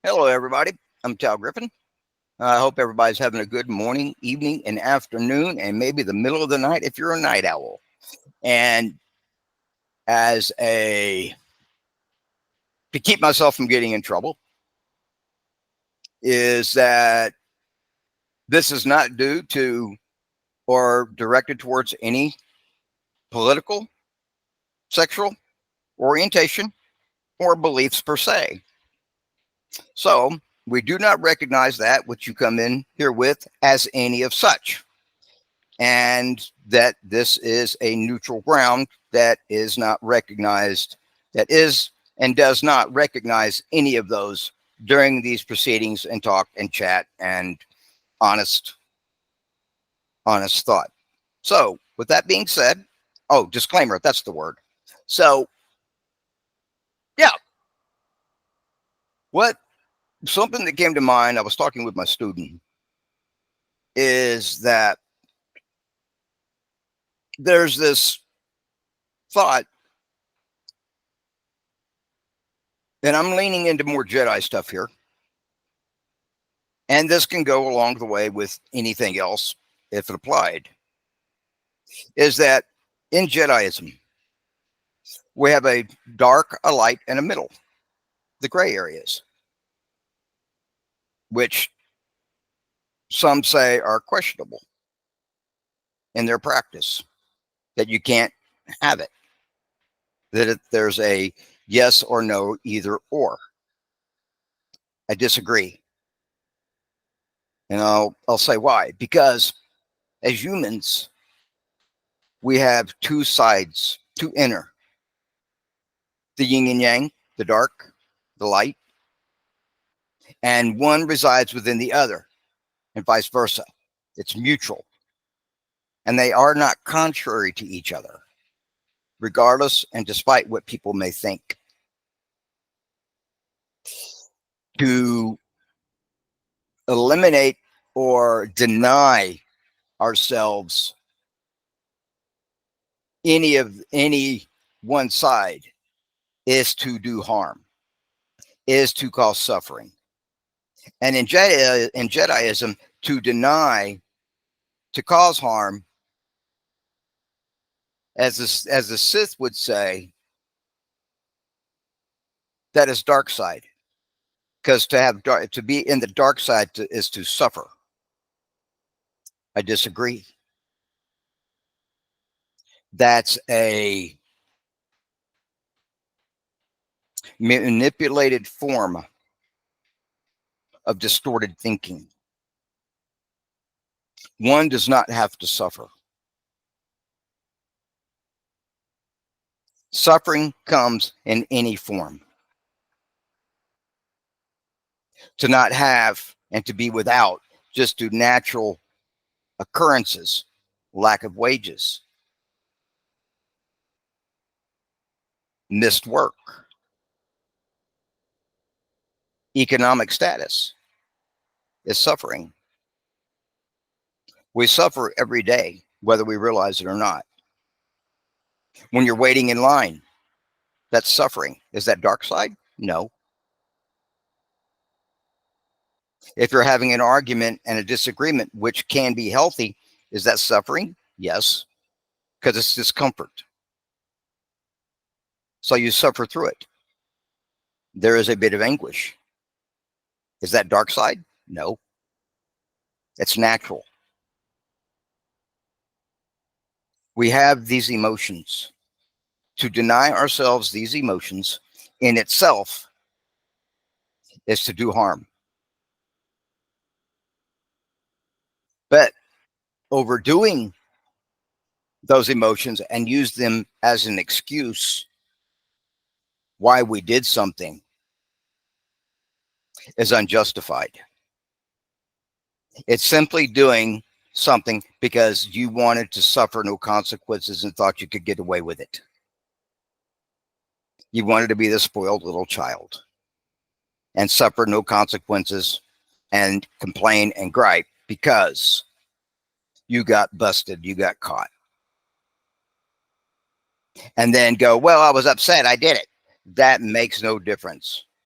Hello, everybody. I'm Tal Griffin. I hope everybody's having a good morning, evening, and afternoon, and maybe the middle of the night if you're a night owl. And as a to keep myself from getting in trouble, is that this is not due to or directed towards any political, sexual orientation or beliefs per se. So we do not recognize that which you come in here with as any of such. And that this is a neutral ground that is not recognized, that is and does not recognize any of those during these proceedings and talk and chat and honest, honest thought. So, with that being said, oh, disclaimer, that's the word. So, yeah, what something that came to mind, I was talking with my student, is that there's this thought, and I'm leaning into more Jedi stuff here, and this can go along the way with anything else if it applied, is that in Jediism, we have a dark, a light, and a middle, the gray areas, which some say are questionable in their practice, that you can't have it, that there's a yes or no, either or. I disagree. And I'll say why. Because as humans, we have two sides, two inner, the yin and yang, the dark, the light, and one resides within the other, and vice versa. It's mutual, and they are not contrary to each other, regardless and despite what people may think. To eliminate or deny ourselves any one side is to do harm, is to cause suffering. And in Jediism, to deny, to cause harm, as the Sith would say, that is dark side. Because to be in the dark side is to suffer. I disagree. That's a manipulated form of distorted thinking. One does not have to suffer. Suffering comes in any form. To not have and to be without just due natural occurrences, lack of wages, missed work, economic status is suffering. We suffer every day, whether we realize it or not. When you're waiting in line, that's suffering. Is that dark side? No. If you're having an argument and a disagreement, which can be healthy, is that suffering? Yes, because it's discomfort. So you suffer through it. There is a bit of anguish. Is that dark side? No. It's natural. We have these emotions. To deny ourselves these emotions in itself is to do harm. But overdoing those emotions and use them as an excuse why we did something is unjustified. It's simply doing something because you wanted to suffer no consequences and thought you could get away with it. You wanted to be the spoiled little child and suffer no consequences and complain and gripe because you got busted, you got caught. And then go, well, I was upset, I did it. That makes no difference.